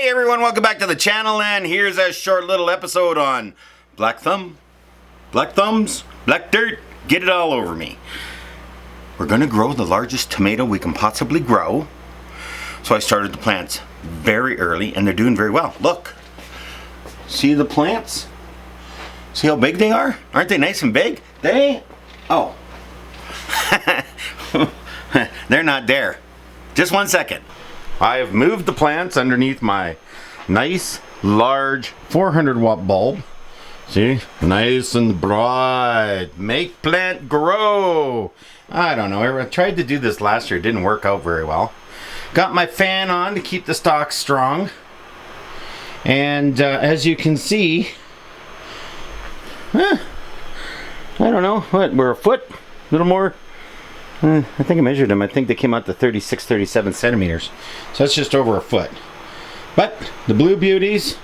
Hey everyone, welcome back to the channel, and here's a short little episode on black thumb, black thumbs, black dirt, get it all over me. We're gonna grow the largest tomato we can possibly grow. So I started the plants very early and they're doing very well. Look, see the plants? See how big they are? Aren't they nice and big? Oh. They're not there. Just 1 second. I have moved the plants underneath my nice large 400 watt bulb. See, nice and bright. Make plant grow. I don't know, I tried to do this last year. It didn't work out very well. Got my fan on to keep the stalks strong. And as you can see, I don't know, what, we're a foot, a little more. I think I measured them. I think they came out to 36, 37 centimeters. So that's just over a foot. But the blue beauties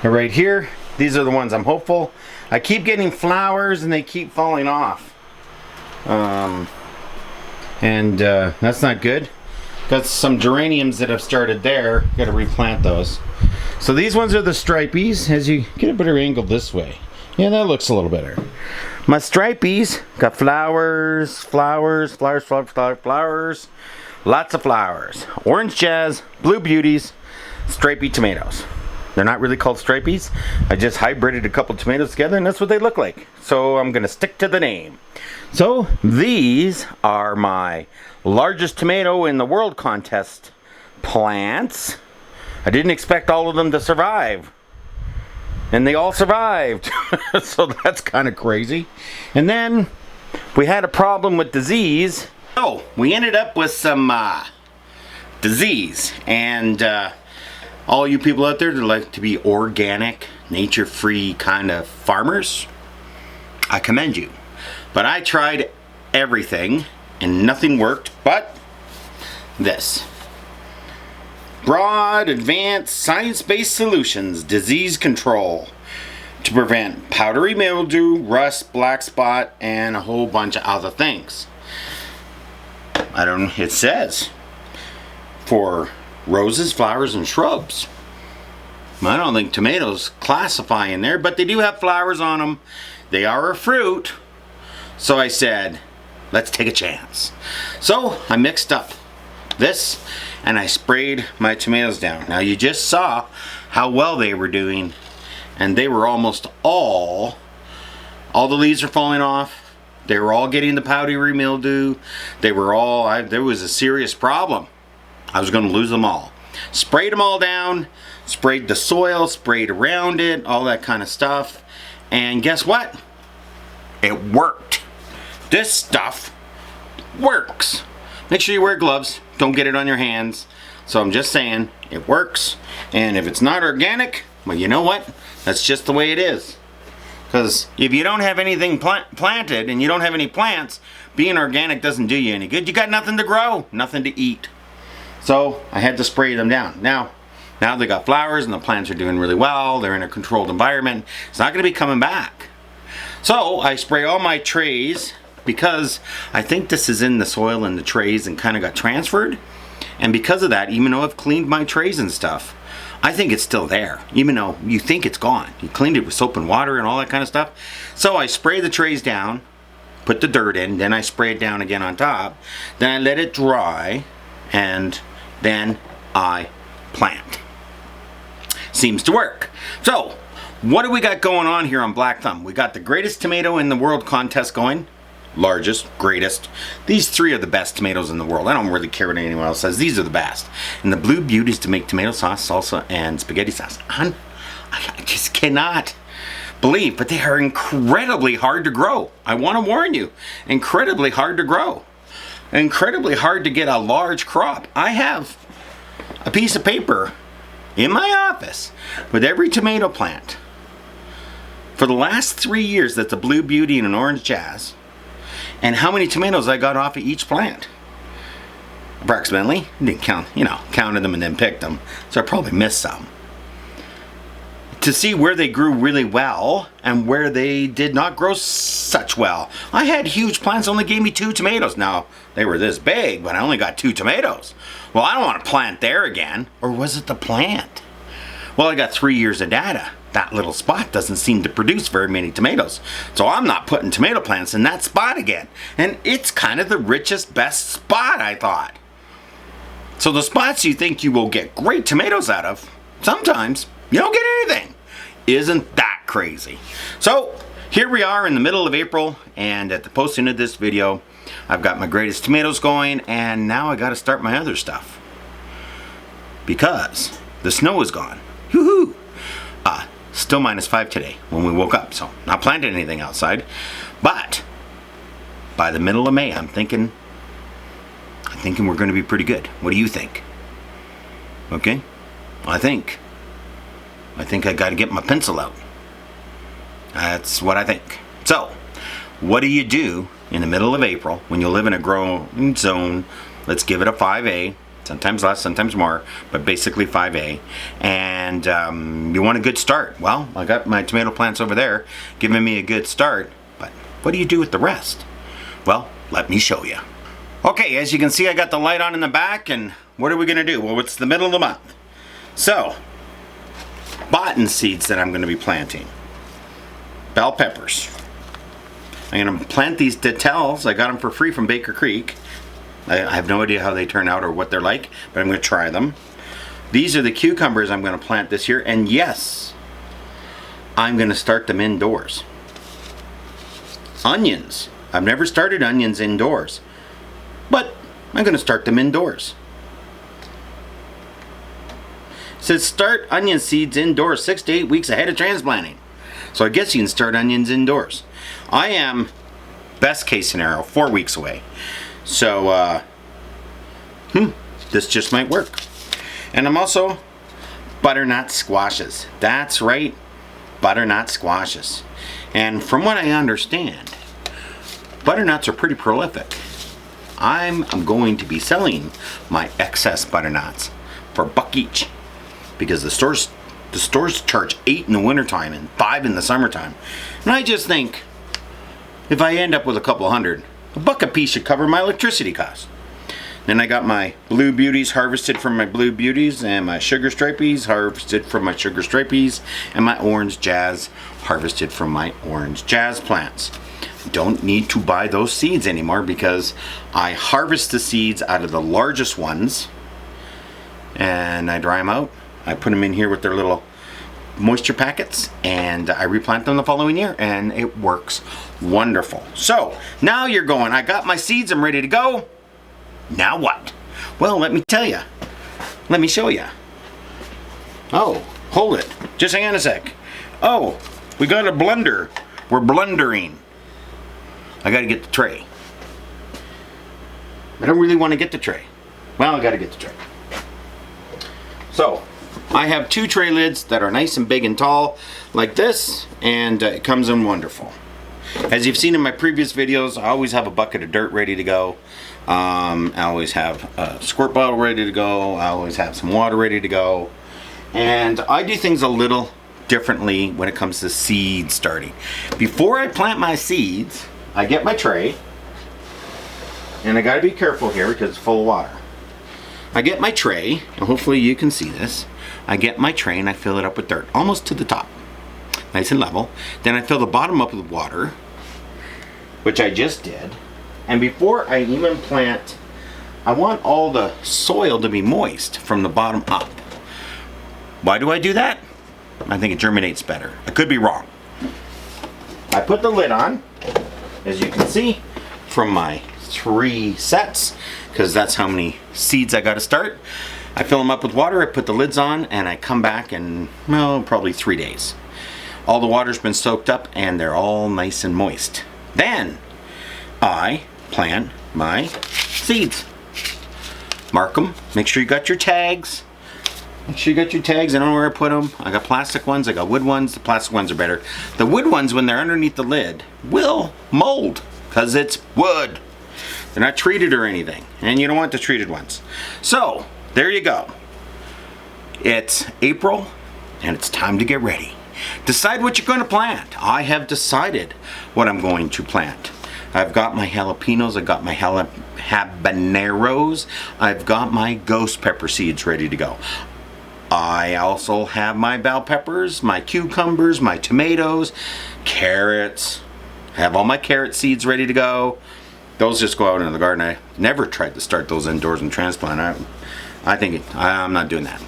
are right here. These are the ones I'm hopeful. I keep getting flowers and they keep falling off. That's not good. Got some geraniums that have started there. Got to replant those. So these ones are the stripies. As you get a better angle this way. Yeah, that looks a little better. My stripies got flowers, flowers, flowers, flowers, flowers, flowers. Lots of flowers. Orange jazz, blue beauties, stripy tomatoes. They're not really called stripies. I just hybrided a couple tomatoes together and that's what they look like. So I'm going to stick to the name. So these are my largest tomato in the world contest plants. I didn't expect all of them to survive. And they all survived. So that's kind of crazy. And then we had a problem with disease. So we ended up with some disease. And all you people out there that like to be organic, nature-free kind of farmers, I commend you. But I tried everything and nothing worked but this. Broad, advanced, science-based solutions, disease control to prevent powdery mildew, rust, black spot, and a whole bunch of other things. It says for roses, flowers, and shrubs. I don't think tomatoes classify in there, but they do have flowers on them. They are a fruit. So I said, let's take a chance. So I mixed up this and I sprayed my tomatoes down. Now you just saw how well they were doing, and they were almost all the leaves are falling off. They were all getting the powdery mildew. They were all, there was a serious problem. I was going to lose them all. Sprayed them all down, sprayed the soil, sprayed around it, all that kind of stuff. And guess what? It worked. This stuff works. Make sure you wear gloves. Don't get it on your hands. So I'm just saying, it works. And if it's not organic, well, you know what? That's just the way it is. Because if you don't have anything planted and you don't have any plants, being organic doesn't do you any good. You got nothing to grow, nothing to eat. So I had to spray them down. Now they got flowers and the plants are doing really well. They're in a controlled environment. It's not going to be coming back. So I spray all my trays, because I think this is in the soil in the trays and kind of got transferred. And because of that, even though I've cleaned my trays and stuff, I think it's still there, even though you think it's gone. You cleaned it with soap and water and all that kind of stuff. So I spray the trays down, put the dirt in, then I spray it down again on top. Then I let it dry, and then I plant. Seems to work. So what do we got going on here on Black Thumb? We got the greatest tomato in the world contest going. Largest, greatest. These three are the best tomatoes in the world. I don't really care what anyone else says. These are the best. And the blue beauties to make tomato sauce, salsa, and spaghetti sauce. I just cannot believe, but they are incredibly hard to grow. I want to warn you, incredibly hard to grow. Incredibly hard to get a large crop. I have a piece of paper in my office with every tomato plant for the last 3 years that's a blue beauty and an orange jazz, and how many tomatoes I got off of each plant. Approximately. Didn't count, counted them and then picked them. So I probably missed some. to see where they grew really well and where they did not grow such well. I had huge plants, only gave me 2 tomatoes. Now, they were this big, but I only got 2 tomatoes. Well, I don't want to plant there again. Or was it the plant? Well, I got 3 years of data. That little spot doesn't seem to produce very many tomatoes. So I'm not putting tomato plants in that spot again. And it's kind of the richest, best spot, I thought. So the spots you think you will get great tomatoes out of, sometimes you don't get anything. Isn't that crazy? So here we are in the middle of April, and at the posting of this video, I've got my greatest tomatoes going, and now I got to start my other stuff because the snow is gone. Woohoo! Still -5 today when we woke up, so not planting anything outside. But by the middle of May, I'm thinking we're going to be pretty good. What do you think? Okay, I think I got to get my pencil out. That's what I think. So, what do you do in the middle of April when you live in a growing zone? Let's give it a 5A. Sometimes less, sometimes more, but basically 5A. And you want a good start. Well, I got my tomato plants over there giving me a good start, but what do you do with the rest? Well, let me show you. Okay, as you can see, I got the light on in the back, and what are we gonna do? Well, it's the middle of the month. So, button seeds that I'm gonna be planting. Bell peppers. I'm gonna plant these Detels. I got them for free from Baker Creek. I have no idea how they turn out or what they're like, but I'm going to try them. These are the cucumbers I'm going to plant this year, and yes, I'm going to start them indoors. Onions. I've never started onions indoors, but I'm going to start them indoors. It says start onion seeds indoors 6 to 8 weeks ahead of transplanting. So I guess you can start onions indoors. I am, best case scenario, 4 weeks away. So, this just might work. And I'm also butternut squashes. That's right, butternut squashes. And from what I understand, butternuts are pretty prolific. I'm going to be selling my excess butternuts for $1 each because the stores charge $8 in the wintertime and $5 in the summertime. And I just think if I end up with a couple hundred, $1 a piece should cover my electricity costs. Then I got my blue beauties harvested from my blue beauties, and my sugar stripies harvested from my sugar stripies, and my orange jazz harvested from my orange jazz plants. Don't need to buy those seeds anymore because I harvest the seeds out of the largest ones and I dry them out. I put them in here with their little moisture packets, and I replant them the following year, and it works wonderful. So now you're going, I got my seeds, I'm ready to go. Now what? Well, let me tell you. Let me show you. Oh, hold it. Just hang on a sec. Oh, we got a blender. We're blendering. I gotta get the tray. I don't really want to get the tray. Well, I gotta get the tray. So I have 2 tray lids that are nice and big and tall like this, and it comes in wonderful. As you've seen in my previous videos, I always have a bucket of dirt ready to go. I always have a squirt bottle ready to go. I always have some water ready to go. And I do things a little differently when it comes to seed starting. Before I plant my seeds, I get my tray, and I gotta be careful here because it's full of water. I get my tray, and hopefully you can see this. I get my tray and I fill it up with dirt, almost to the top, nice and level. Then I fill the bottom up with water, which I just did. And before I even plant, I want all the soil to be moist from the bottom up. Why do I do that? I think it germinates better. I could be wrong. I put the lid on, as you can see, from my 3 sets, because that's how many seeds I got to start. I fill them up with water, I put the lids on, and I come back in, well, probably 3 days. All the water's been soaked up and they're all nice and moist. Then I plant my seeds. Mark them, make sure you got your tags. Make sure you got your tags. I don't know where I put them. I got plastic ones, I got wood ones. The plastic ones are better. The wood ones, when they're underneath the lid, will mold because it's wood. They're not treated or anything, and you don't want the treated ones. So there you go. It's April and it's time to get ready. Decide what you're going to plant. I have decided what I'm going to plant. I've got my jalapenos, I've got my habaneros, I've got my ghost pepper seeds ready to go. I also have my bell peppers, my cucumbers, my tomatoes, carrots. I have all my carrot seeds ready to go. Those just go out into the garden. I never tried to start those indoors and transplant. I'm not doing that.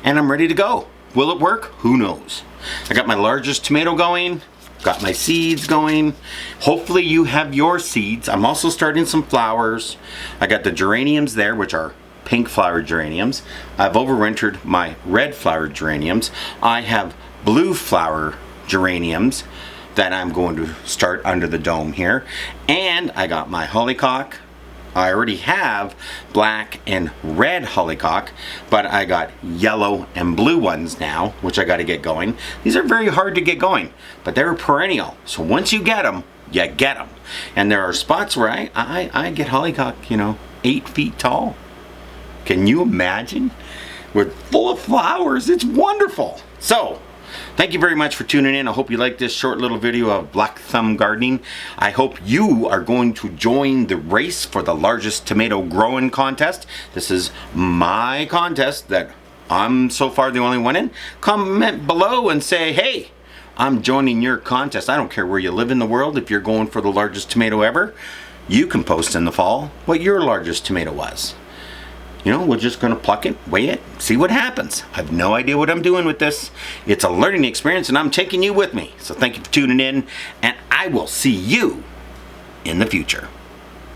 And I'm ready to go. Will it work? Who knows? I got my largest tomato going. Got my seeds going. Hopefully you have your seeds. I'm also starting some flowers. I got the geraniums there, which are pink flowered geraniums. I've overwintered my red flowered geraniums. I have blue flower geraniums that I'm going to start under the dome here. And I got my hollyhock. I already have black and red hollyhock, but I got yellow and blue ones now, which I got to get going. These are very hard to get going, but they're perennial. So once you get them, you get them. And there are spots where I get hollyhock, 8 feet tall. Can you imagine? We're full of flowers. It's wonderful. So, thank you very much for tuning in. I hope you liked this short little video of Black Thumb Gardening. I hope you are going to join the race for the largest tomato growing contest. This is my contest that I'm so far the only one in. Comment below and say, hey, I'm joining your contest. I don't care where you live in the world. If you're going for the largest tomato ever, you can post in the fall what your largest tomato was. We're just going to pluck it, weigh it, see what happens. I have no idea what I'm doing with this. It's a learning experience and I'm taking you with me. So thank you for tuning in and I will see you in the future.